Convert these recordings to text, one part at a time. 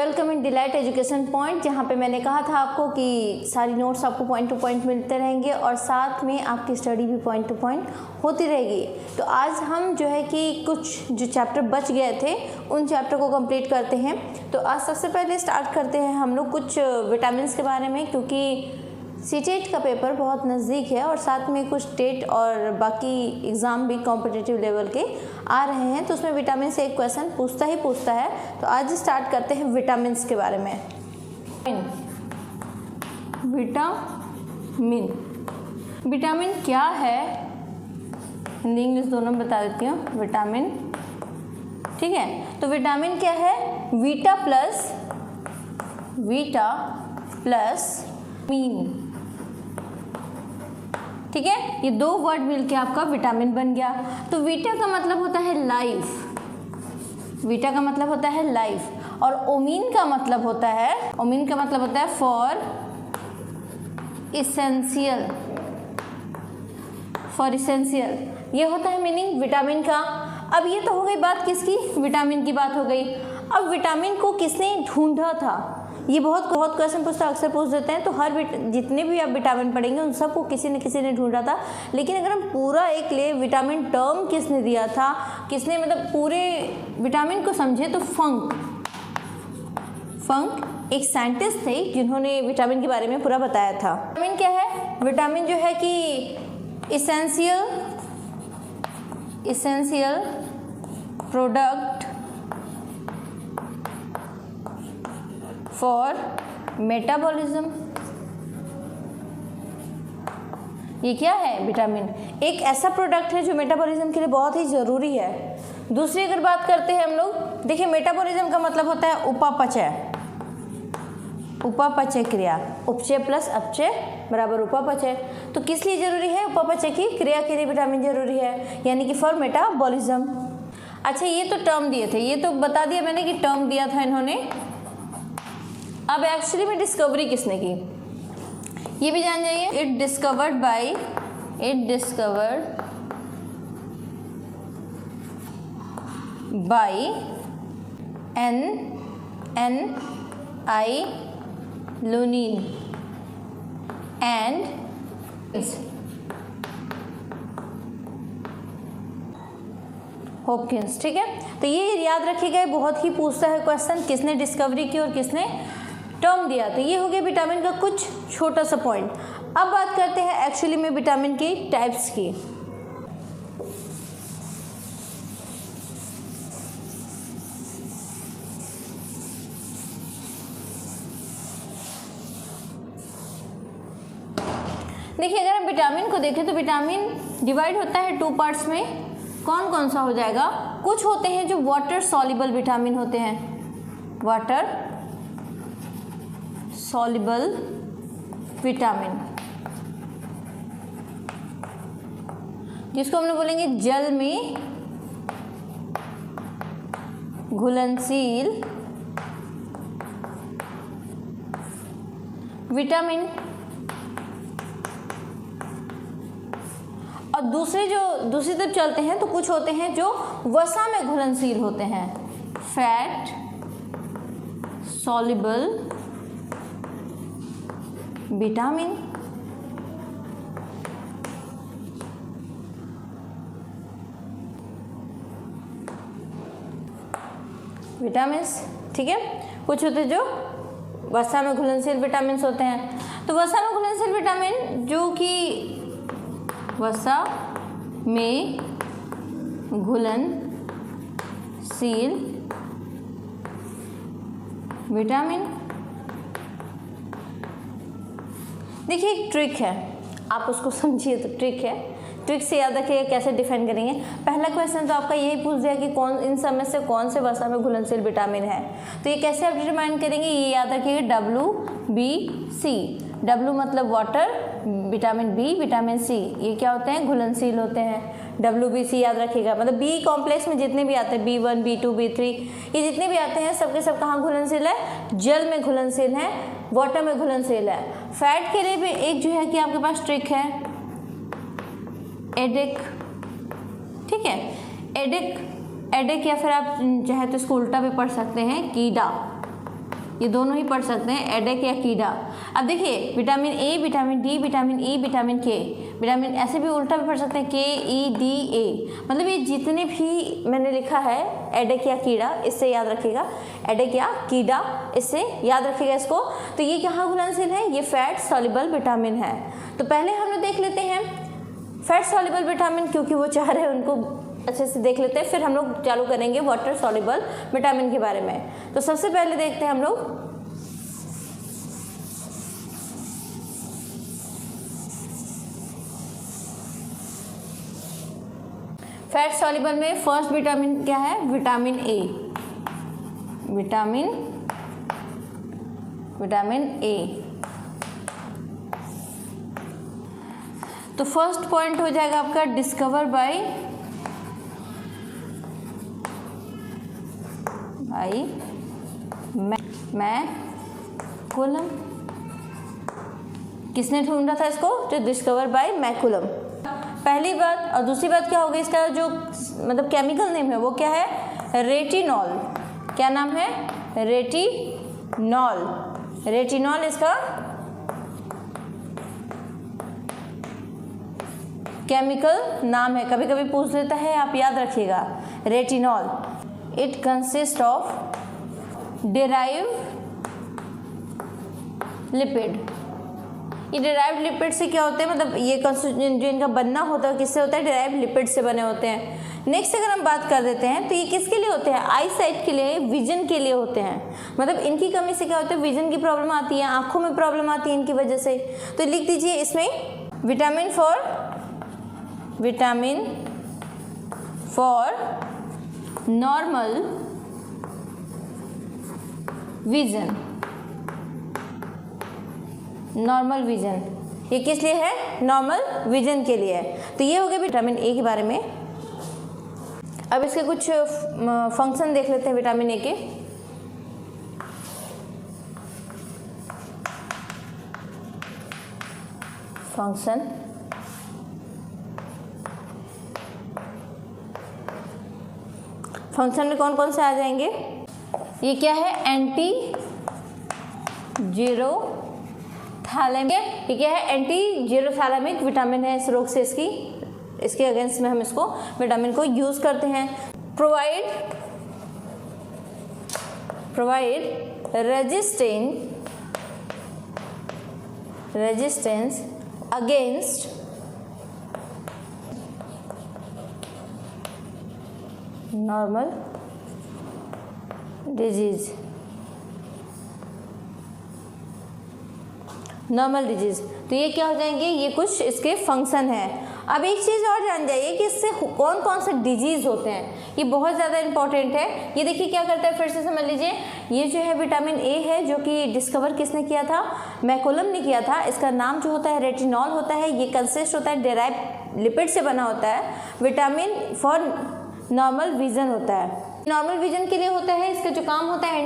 Welcome in delight education point, जहाँ पे मैंने कहा था आपको कि सारी नोट्स आपको पॉइंट टू पॉइंट मिलते रहेंगे और साथ में आपकी स्टडी भी पॉइंट टू पॉइंट होती रहेगी। तो आज हम जो है कि कुछ जो चैप्टर बच गए थे उन चैप्टर को कंप्लीट करते हैं। तो आज सबसे पहले स्टार्ट करते हैं हम लोग कुछ विटामिन के बारे में, क्योंकि सीटेट का पेपर बहुत नज़दीक है और साथ में कुछ टेट और बाकी एग्ज़ाम भी कॉम्पिटिटिव लेवल के आ रहे हैं, तो उसमें विटामिन से एक क्वेश्चन पूछता है। तो आज स्टार्ट करते हैं विटामिन के बारे में। विटामिन क्या है, हिंदी इंग्लिश दोनों बता देती हूँ। विटामिन, ठीक है। तो विटामिन क्या है? वीटा प्लस मीन, ठीक है। ये दो वर्ड मिलके आपका विटामिन बन गया। तो वीटा का मतलब होता है लाइफ, वीटा का मतलब होता है लाइफ, और ओमीन का मतलब होता है फॉर इसेंशियल, ये होता है मीनिंग विटामिन का। अब ये तो हो गई बात किसकी? विटामिन की बात हो गई। अब विटामिन को किसने ढूंढा था? ये बहुत क्वेश्चन अक्सर पूछ देते हैं। तो जितने भी आप विटामिन पढ़ेंगे उन सबको किसी न किसी ने ढूंढा था। लेकिन अगर हम पूरा एक ले विटामिन टर्म किसने दिया था, किसने मतलब पूरे विटामिन को समझे, तो फंक एक साइंटिस्ट थे जिन्होंने विटामिन के बारे में पूरा बताया था। विटामिन क्या है? विटामिन जो है कि इसेंशियल प्रोडक्ट फॉर मेटाबॉलिज्म। ये क्या है? विटामिन एक ऐसा प्रोडक्ट है जो मेटाबॉलिज्म के लिए बहुत ही ज़रूरी है। दूसरी अगर बात करते हैं हम लोग, देखिए मेटाबॉलिज्म का मतलब होता है उपापचय क्रिया। उपचय प्लस अपचय बराबर उपापचय। तो किस लिए जरूरी है? उपापचय की क्रिया के लिए विटामिन जरूरी है, यानी कि फॉर मेटाबॉलिज्म। अच्छा, ये तो टर्म दिए थे, ये तो बता दिया मैंने कि टर्म दिया था इन्होंने। अब एक्चुअली में डिस्कवरी किसने की, ये भी जान जाइए। It discovered by N.I. Lunin and Hopkins, ठीक है। तो ये याद रखिएगा, बहुत ही पूछता है क्वेश्चन, किसने डिस्कवरी की और किसने टर्म दिया। तो ये हो गया विटामिन का कुछ छोटा सा पॉइंट। अब बात करते हैं एक्चुअली में विटामिन की टाइप्स की। देखिए, अगर हम विटामिन को देखें तो विटामिन डिवाइड होता है टू पार्ट्स में। कौन कौन सा हो जाएगा? कुछ होते हैं जो वाटर सॉल्युबल विटामिन होते हैं, वाटर सॉल्युबल विटामिन, जिसको हम लोग बोलेंगे जल में घुलनशील विटामिन। और दूसरी तरफ चलते हैं तो कुछ होते हैं जो वसा में घुलनशील होते हैं, फैट सॉल्युबल विटामिन। ठीक है। कुछ होते हैं जो वसा में घुलनशील विटामिन होते हैं। तो वसा में घुलनशील विटामिन जो कि वसा में घुलनशील विटामिन। देखिए, एक ट्रिक है, आप उसको समझिए। तो ट्रिक से याद रखिएगा कैसे डिफाइन करेंगे। पहला क्वेश्चन तो आपका यही पूछ दिया कि कौन इन सब में से कौन से वसा में घुलनशील विटामिन है। तो ये कैसे आप डिटरमाइन करेंगे, ये याद रखिएगा। WBC, W मतलब water, vitamin B, vitamin C, ये क्या होते हैं? घुलनशील होते हैं। WBC याद रखिएगा, मतलब B कॉम्प्लेक्स में जितने भी आते हैं, B1, B2, B3, ये जितने भी आते हैं सबके सब कहाँ घुलनशील है? जल में घुलनशील है, वाटर में घुलनशील है। फैट के लिए भी एक जो है कि आपके पास ट्रिक है, एडिक, ठीक है। एडिक या फिर आप चाहे तो इसको उल्टा भी पढ़ सकते हैं, कीडा, ये दोनों ही पढ़ सकते हैं, एडेक या कीड़ा। अब देखिए vitamin A, vitamin D, vitamin E, vitamin के, विटामिन ऐसे भी उल्टा भी पढ़ सकते हैं, के ई डी ए। मतलब ये जितने भी मैंने लिखा है एडेक या कीड़ा, इससे याद रखिएगा, एडेक या कीड़ा, इससे याद रखिएगा इसको। तो ये कहाँ घुलनशील है? ये फैट सॉल्युबल विटामिन है। तो पहले हम लोग देख लेते हैं फैट सॉल्युबल विटामिन, क्योंकि वो चाह रहे हैं उनको अच्छे से देख लेते हैं, फिर हम लोग चालू करेंगे वाटर सॉल्युबल विटामिन के बारे में। तो सबसे पहले देखते हैं हम लोग फैट सॉल्युबल में फर्स्ट विटामिन क्या है? Vitamin A. Vitamin A. तो फर्स्ट पॉइंट हो जाएगा आपका डिस्कवर बाय मैकुलम। किसने ढूंढा था इसको? जो डिस्कवर बाय मैकुलम। पहली बात। और दूसरी बात क्या होगी? इसका जो मतलब केमिकल नेम है वो क्या है? रेटिनॉल। क्या नाम है? रेटिनॉल। रेटिनॉल इसका केमिकल नाम है। कभी कभी पूछ लेता है, आप याद रखिएगा, retinol. It consist of derive lipid. ये डिराइव्ड लिपिड से क्या होते हैं? मतलब ये जो इनका बनना होता है किससे होता है? डिराइव्ड लिपिड से बने होते हैं। नेक्स्ट अगर हम बात कर देते हैं तो ये किसके लिए होते हैं? आई साइट के लिए, विजन के लिए होते हैं। मतलब इनकी कमी से क्या होता है? विजन की प्रॉब्लम आती है, आंखों में प्रॉब्लम आती है इनकी वजह से। तो लिख दीजिए इसमें vitamin for normal vision. Normal vision, ये किस लिए है? नॉर्मल विजन के लिए है। तो ये हो गया विटामिन ए के बारे में। अब इसके कुछ फंक्शन देख लेते हैं विटामिन ए के। फंक्शन में कौन कौन से आ जाएंगे? ये क्या है? एंटी जीरोथैलेमिक। ये क्या है? एंटी जीरोथैलेमिक विटामिन है। इस रोग से इसके अगेंस्ट में हम इसको विटामिन को यूज करते हैं। Provide resistance against normal disease. तो ये क्या हो जाएंगे? ये कुछ इसके फंक्शन है। अब एक चीज़ और जान जाइए कि इससे कौन कौन से डिजीज़ होते हैं। ये बहुत ज़्यादा इंपॉर्टेंट है। ये देखिए क्या करता है, फिर से समझ लीजिए। ये जो है विटामिन ए है, जो कि डिस्कवर किसने किया था? मैकुलम ने किया था। इसका नाम जो होता है रेटिनॉल होता है। ये कंसिस्ट होता है डिराइव्ड लिपिड से बना होता है। विटामिन फॉर नॉर्मल विजन होता है। नॉर्मल विजन के लिए होता है। इसका जो काम होता है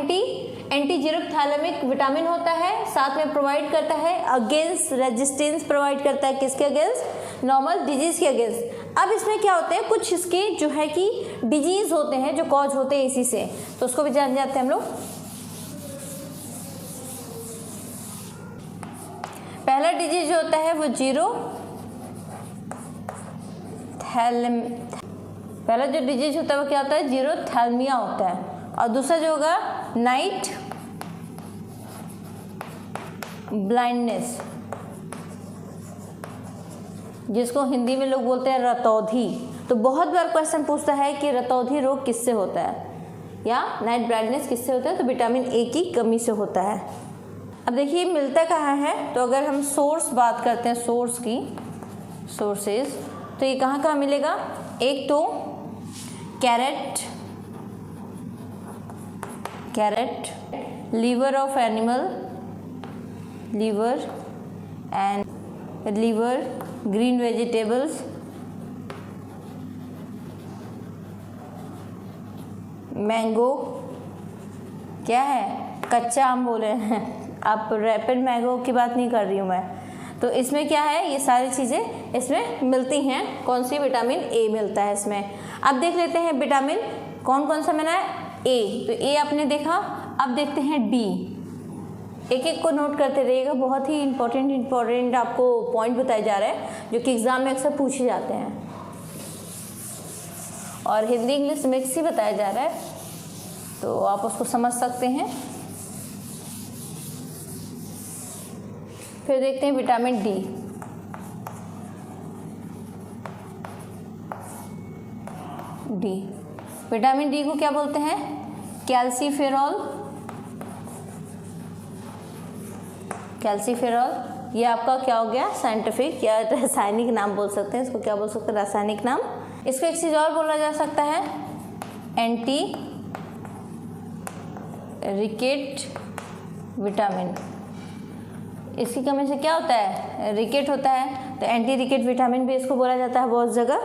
एंटी जीरोथैलेमिक विटामिन होता है। साथ में प्रोवाइड करता है अगेंस्ट रेजिस्टेंस, प्रोवाइड करता है किसके अगेंस्ट? नॉर्मल डिजीज के अगेंस्ट। अब इसमें क्या होते हैं? कुछ इसके जो है कि डिजीज होते हैं जो कॉज होते हैं इसी से, तो उसको भी जान जाते हैं हम लोग। पहला डिजीज जो होता है वो पहला जो डिजीज होता है वो क्या होता है? जीरोथैल्मिया होता है। और दूसरा जो होगा नाइट ब्लाइंडनेस, जिसको हिंदी में लोग बोलते हैं रतौंधी। तो बहुत बार क्वेश्चन पूछता है कि रतौंधी रोग किससे होता है या नाइट ब्लाइंडनेस किससे होता है? तो विटामिन ए की कमी से होता है। अब देखिए मिलता कहाँ है? तो अगर हम सोर्स बात करते हैं, सोर्सेज, तो ये कहाँ कहाँ मिलेगा? एक तो carrot, liver of animal, liver, green vegetables, mango, क्या है? कच्चा आम बोले हैं आप, रैपिड मैंगो की बात नहीं कर रही हूँ मैं। तो इसमें क्या है? ये सारी चीज़ें इसमें मिलती हैं। कौन सी? विटामिन ए मिलता है इसमें। अब देख लेते हैं विटामिन कौन कौन सा मिला है? ए। तो ए आपने देखा। अब देखते हैं डी। एक एक को नोट करते रहिएगा, बहुत ही इम्पोर्टेंट आपको पॉइंट बताए जा रहे हैं जो कि एग्ज़ाम में अक्सर पूछे जाते हैं, और हिंदी इंग्लिश मिक्स ही बताया जा रहा है, तो आप उसको समझ सकते हैं। फिर देखते हैं विटामिन डी। विटामिन डी को क्या बोलते हैं? कैल्सीफेरॉल। ये आपका क्या हो गया? साइंटिफिक या रासायनिक नाम बोल सकते हैं इसको। क्या बोल सकते हैं? रासायनिक नाम। इसको एक चीज़ और बोला जा सकता है, एंटी रिकेट विटामिन। इसकी कमी से क्या होता है? रिकेट होता है, तो एंटी रिकेट विटामिन भी इसको बोला जाता है बहुत जगह।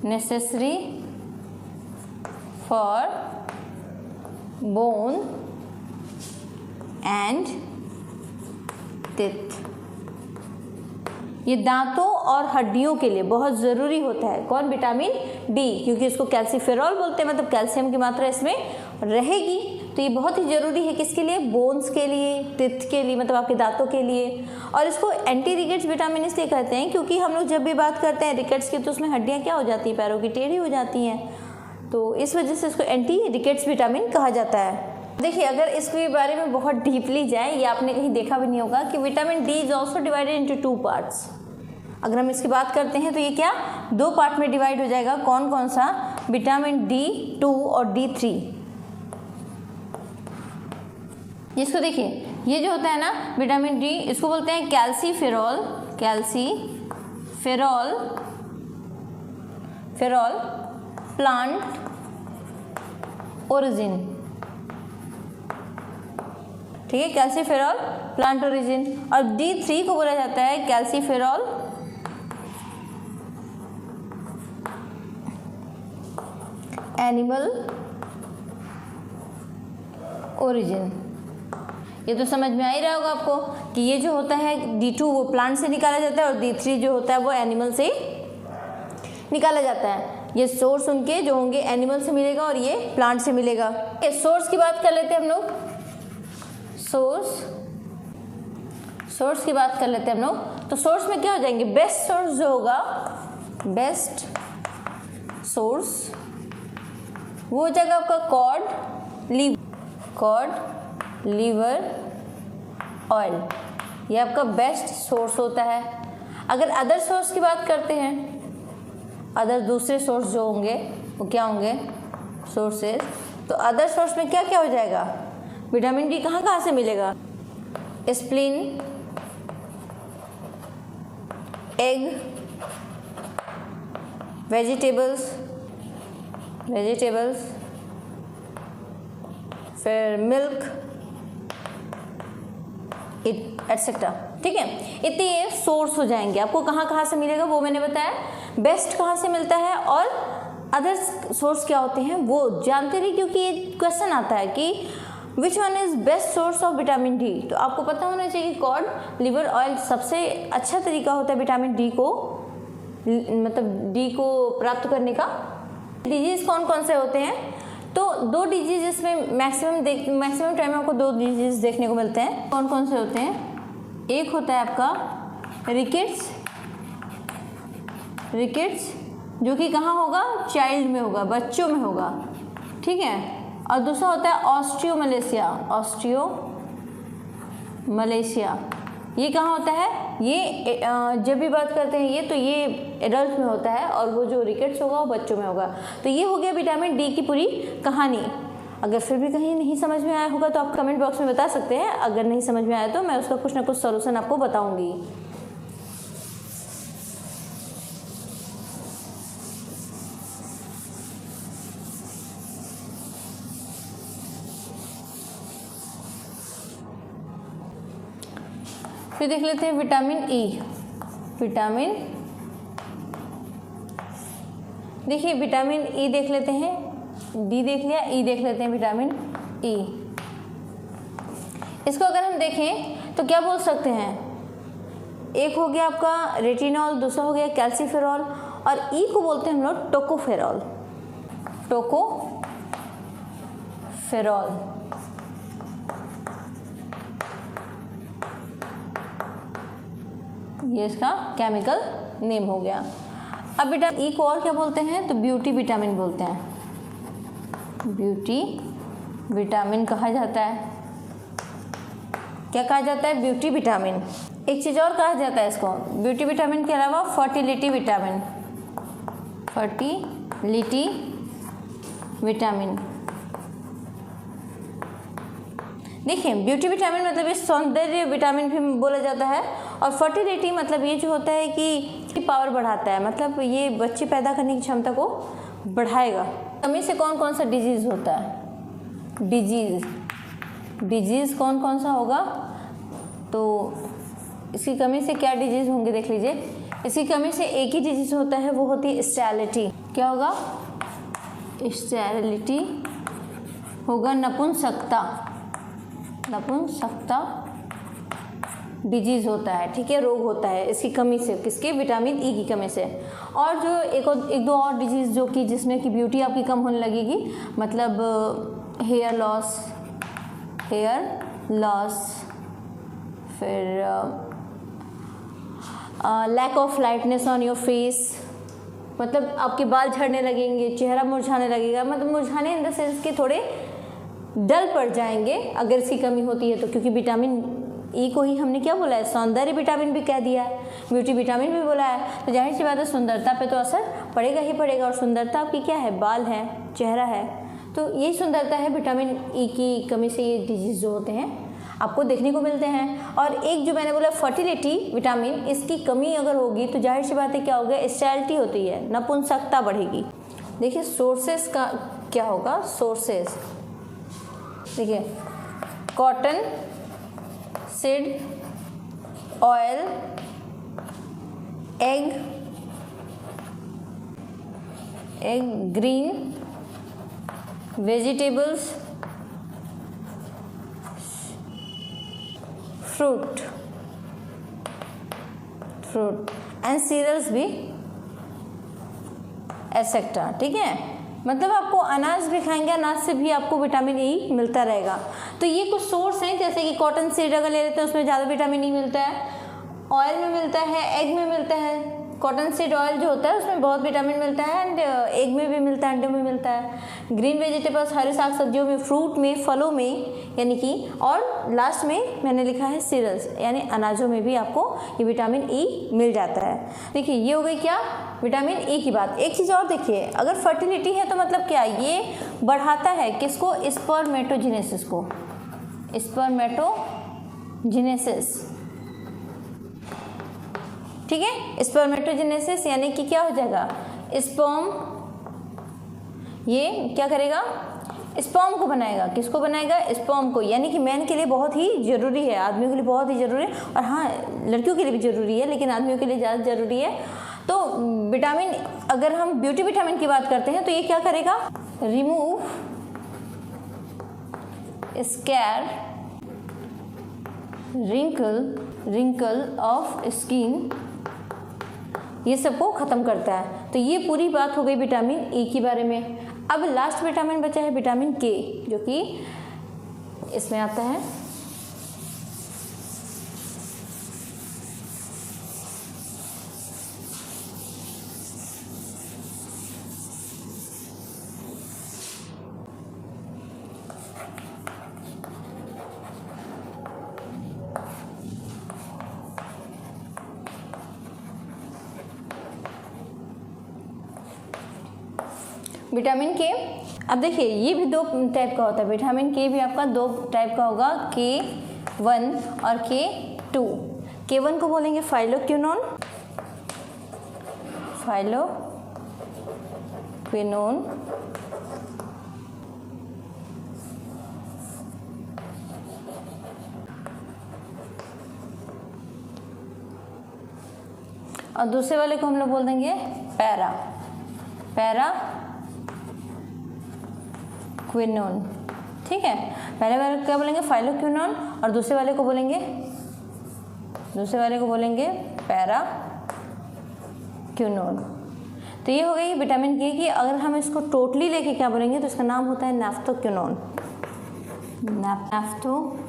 Necessary for bone and teeth. ये दांतों और हड्डियों के लिए बहुत ज़रूरी होता है। कौन? विटामिन डी, क्योंकि इसको कैल्सीफेरॉल बोलते हैं, मतलब कैल्शियम की मात्रा इसमें रहेगी, तो ये बहुत ही ज़रूरी है। किसके लिए? बोन्स के लिए, टीथ के लिए, मतलब आपके दांतों के लिए। और इसको एंटी रिकेट्स विटामिन इसलिए कहते हैं क्योंकि हम लोग जब भी बात करते हैं रिकेट्स की, तो उसमें हड्डियाँ क्या हो जाती हैं? पैरों की टेढ़ी हो जाती हैं, तो इस वजह से इसको एंटी रिकेट्स विटामिन कहा जाता है। देखिए, अगर इसके बारे में बहुत डीपली जाए, ये आपने कहीं देखा भी नहीं होगा कि vitamin D is also divided into 2 parts. अगर हम इसकी बात करते हैं तो ये क्या 2 पार्ट में डिवाइड हो जाएगा। कौन कौन सा? विटामिन D2 और D3। इसको देखिए, ये जो होता है ना विटामिन डी, इसको बोलते हैं कैल्सीफेरॉल प्लांट ओरिजिन। ठीक है, कैल्सीफेरॉल प्लांट ओरिजिन। और D3 को बोला जाता है कैल्सीफेरॉल एनिमल ओरिजिन। ये तो समझ में आ ही रहा होगा आपको कि ये जो होता है D2 वो प्लांट से निकाला जाता है, और D3 जो होता है वो एनिमल से निकाला जाता है। ये सोर्स उनके जो होंगे एनिमल से मिलेगा और ये प्लांट से मिलेगा। सोर्स की बात कर लेते हैं हम लोग। सोर्स की बात कर लेते हैं हम लोग। तो सोर्स में क्या हो जाएंगे? बेस्ट सोर्स जो होगा, बेस्ट सोर्स वो हो जाएगा आपका कॉड लीवर ऑयल। ये आपका बेस्ट सोर्स होता है। अगर अदर सोर्स की बात करते हैं, अदर दूसरे सोर्स जो होंगे वो क्या होंगे? सोर्सेज। तो अदर सोर्स में क्या क्या हो जाएगा? विटामिन डी कहाँ कहाँ से मिलेगा? स्प्लीन, एग, वेजिटेबल्स, फिर मिल्क, एटसेट्रा। ठीक है, इतने ये सोर्स हो जाएंगे। आपको कहाँ कहाँ से मिलेगा वो मैंने बताया। बेस्ट कहाँ से मिलता है और अदर सोर्स क्या होते हैं वो जानते रहिए, क्योंकि ये क्वेश्चन आता है कि which one is best source of vitamin D. तो आपको पता होना चाहिए कि कॉड लिवर ऑयल सबसे अच्छा तरीका होता है विटामिन डी को, मतलब डी को प्राप्त करने का। डिजीज़ कौन कौन से होते हैं? तो 2 डिजीज इसमें मैक्सिमम टाइम आपको 2 डिजीज देखने को मिलते हैं। कौन कौन से होते हैं? एक होता है आपका रिकेट्स, जो कि कहाँ होगा? चाइल्ड में होगा, बच्चों में होगा। ठीक है, और दूसरा होता है ऑस्टियोमलेशिया। ये कहाँ होता है? ये जब भी बात करते हैं ये, तो ये एडल्ट में होता है, और वो जो रिकेट्स होगा वो बच्चों में होगा। तो ये हो गया विटामिन डी की पूरी कहानी। अगर फिर भी कहीं नहीं समझ में आया होगा तो आप कमेंट बॉक्स में बता सकते हैं। अगर नहीं समझ में आया तो मैं उसका कुछ ना कुछ सॉल्यूशन आपको बताऊंगी। फिर देख लेते हैं विटामिन ई। देखिए विटामिन ई देख लेते हैं, डी देख लिया, ई देख लेते हैं विटामिन ई। इसको अगर हम देखें तो क्या बोल सकते हैं? एक हो गया आपका रेटिनॉल, दूसरा हो गया कैल्सीफेरॉल, और ई को बोलते हैं हम लोग टोकोफेरॉल। ये इसका केमिकल नेम हो गया। अब विटामिन ई को और क्या बोलते हैं, तो ब्यूटी विटामिन बोलते हैं, ब्यूटी विटामिन कहा जाता है। क्या कहा जाता है, ब्यूटी विटामिन। एक चीज़ और कहा जाता है इसको, ब्यूटी विटामिन के अलावा फर्टिलिटी विटामिन, फर्टिलिटी विटामिन। देखिए ब्यूटी विटामिन मतलब इस सौंदर्य विटामिन भी बोला जाता है, और फर्टिलिटी मतलब ये जो होता है कि पावर बढ़ाता है, मतलब ये बच्चे पैदा करने की क्षमता को बढ़ाएगा। कमी से कौन कौन सा डिजीज़ होता है, डिजीज़ कौन कौन सा होगा, तो इसकी कमी से क्या डिजीज़ होंगे देख लीजिए। इसकी कमी से एक ही डिजीज़ होता है, वो होती है स्टेरिलिटी। क्या होगा, स्टेरिलिटी होगा, नपुंसकता डिजीज़ होता है, ठीक है, रोग होता है इसकी कमी से, किसके, विटामिन ई की कमी से। और जो एक दो और डिजीज़ जो कि जिसमें कि ब्यूटी आपकी कम होने लगेगी, मतलब हेयर लॉस, फिर lack of lightness on your face, मतलब आपके बाल झड़ने लगेंगे, चेहरा मुरझाने लगेगा, मतलब मुरझाने इन द सेंस कि थोड़े डल पड़ जाएंगे अगर इसकी कमी होती है तो, क्योंकि विटामिन ई को ही हमने क्या बोला है, सौंदर्य विटामिन भी कह दिया है, ब्यूटी विटामिन भी बोला है, तो जाहिर सी बात है सुंदरता पे तो असर पड़ेगा ही पड़ेगा। और सुंदरता आपकी क्या है, बाल है, चेहरा है, तो यही सुंदरता है। विटामिन ई की कमी से ये डिजीज़ जो होते हैं आपको देखने को मिलते हैं। और एक जो मैंने बोला फर्टिलिटी विटामिन, इसकी कमी अगर होगी तो जाहिर सी बात है क्या होगा, स्टेरिलिटी होती है, नपुंसकता बढ़ेगी। देखिए सोर्सेस का क्या होगा, सोर्सेस देखिए, cotton seed oil, egg green vegetables, fruit and cereals भी एटसेट्रा, ठीक है। मतलब आपको अनाज भी खाएंगे, अनाज से भी आपको विटामिन ई मिलता रहेगा। तो ये कुछ सोर्स हैं, जैसे कि कॉटन सीड अगर ले लेते हैं उसमें ज़्यादा विटामिन ई मिलता है, ऑयल में मिलता है, एग में मिलता है। कॉटन सीड ऑयल जो होता है उसमें बहुत विटामिन मिलता है, एंड एग में भी मिलता है, अंडे में मिलता है। ग्रीन वेजिटेबल्स हरे साग सब्जियों में, फ्रूट में, फलों में, यानी कि, और लास्ट में मैंने लिखा है सीरियल्स यानी अनाजों में भी आपको ये विटामिन ई मिल जाता है। देखिए ये हो गई क्या, विटामिन ई की बात। एक चीज़ और देखिए, अगर फर्टिलिटी है तो मतलब क्या, ये बढ़ाता है किसको, स्पर्मेटोजेनेसिस को, स्पर्मेटोजेनेसिस, ठीक है। स्पर्मेटोजेनेसिस यानी कि क्या हो जाएगा, स्पर्म ये क्या करेगा, स्पर्म को बनाएगा, किसको बनाएगा, स्पर्म को, यानी कि मैन के लिए बहुत ही ज़रूरी है, आदमियों के लिए बहुत ही ज़रूरी है, और हाँ लड़कियों के लिए भी ज़रूरी है, लेकिन आदमियों के लिए ज़्यादा ज़रूरी है। तो विटामिन, अगर हम ब्यूटी विटामिन की बात करते हैं तो ये क्या करेगा, remove scar, wrinkle of skin, ये सबको ख़त्म करता है। तो ये पूरी बात हो गई विटामिन ई के बारे में। अब लास्ट विटामिन बचा है विटामिन के, जो कि इसमें आता है विटामिन के। अब देखिए ये भी दो टाइप का होता है, विटामिन के भी आपका दो टाइप का होगा, K1 और K2। K1 को बोलेंगे फाइलोक्विनोन, और दूसरे वाले को हम लोग बोल देंगे पैराक्विनोन, ठीक है। पहले वाले को क्या बोलेंगे, फाइलोक्विनोन, और दूसरे वाले को बोलेंगे पैराक्विनोन। तो ये हो गई विटामिन के की। अगर हम इसको टोटली लेके क्या बोलेंगे तो इसका नाम होता है नैफ्थोक्विनोन, नैफ्थोक्विनोन,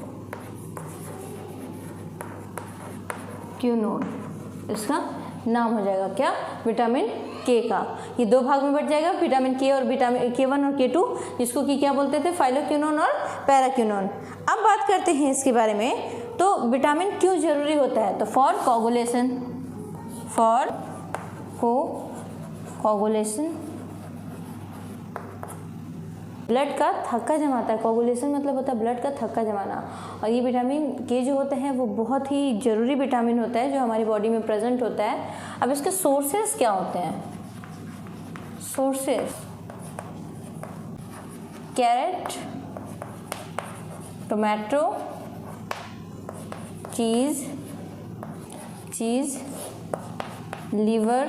इसका नाम हो जाएगा क्या, विटामिन के का। ये दो भाग में बट जाएगा, विटामिन के और विटामिन K1 और K2, जिसको कि क्या बोलते थे, फाइलोक्विनोन और पैराक्विनोन। अब बात करते हैं इसके बारे में, तो विटामिन क्यों जरूरी होता है, तो for coagulation, for coagulation, blood का थक्का जमाता है। कोगुलेशन मतलब होता है ब्लड का थक्का जमाना। और ये विटामिन के जो होते हैं वो बहुत ही ज़रूरी विटामिन होता है जो हमारी बॉडी में प्रेजेंट होता है। अब इसके सोर्सेज क्या होते हैं, सोर्सेज, कैरेट, टोमेटो, चीज़, लीवर,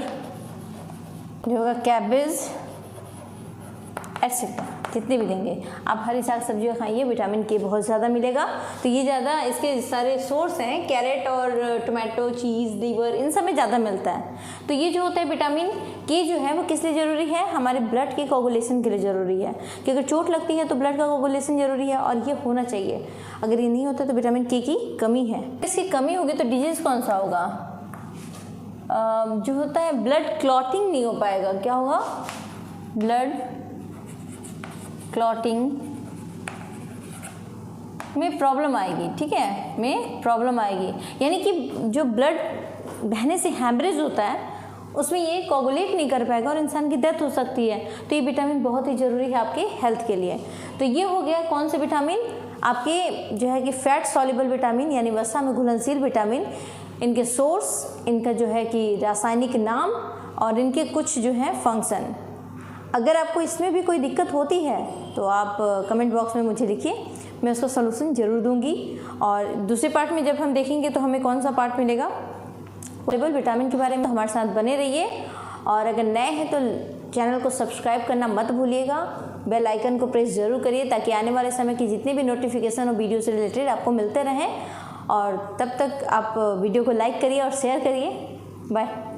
जो होगा कैबेज, एटसेट्रा, जितने भी लेंगे आप हरी साग सब्जियाँ खाइए, विटामिन के बहुत ज़्यादा मिलेगा। तो ये ज़्यादा इसके सारे सोर्स हैं, कैरेट और टोमेटो, चीज़, लीवर, इन सब में ज़्यादा मिलता है। तो ये जो होता है विटामिन के जो है वो किस लिए ज़रूरी है, हमारे ब्लड के कोगुलेशन के लिए ज़रूरी है, कि अगर चोट लगती है तो ब्लड का कोगुलेशन ज़रूरी है और ये होना चाहिए। अगर ये नहीं होता तो विटामिन के की कमी है। इसकी कमी होगी तो डिजीज़ कौन सा होगा, जो होता है ब्लड क्लॉटिंग नहीं हो पाएगा। क्या होगा, ब्लड क्लॉटिंग में प्रॉब्लम आएगी, ठीक है, में प्रॉब्लम आएगी। यानी कि जो ब्लड बहने से हैमरेज होता है उसमें ये कोगुलेट नहीं कर पाएगा और इंसान की डेथ हो सकती है। तो ये विटामिन बहुत ही ज़रूरी है आपके हेल्थ के लिए। तो ये हो गया कौन से विटामिन, आपके जो है कि फैट सॉल्युबल विटामिन यानी वसा में घुलनशील विटामिन, इनके सोर्स, इनका जो है कि रासायनिक नाम और इनके कुछ जो है फंक्शन। अगर आपको इसमें भी कोई दिक्कत होती है तो आप कमेंट बॉक्स में मुझे लिखिए, मैं उसका सलूशन ज़रूर दूंगी। और दूसरे पार्ट में जब हम देखेंगे तो हमें कौन सा पार्ट मिलेगा, टेबल विटामिन के बारे में। हमारे साथ बने रहिए और अगर नए हैं तो चैनल को सब्सक्राइब करना मत भूलिएगा, बेल आइकन को प्रेस ज़रूर करिए ताकि आने वाले समय की जितनी भी नोटिफिकेशन और वीडियो से रिलेटेड आपको मिलते रहें। और तब तक आप वीडियो को लाइक करिए और शेयर करिए। बाय।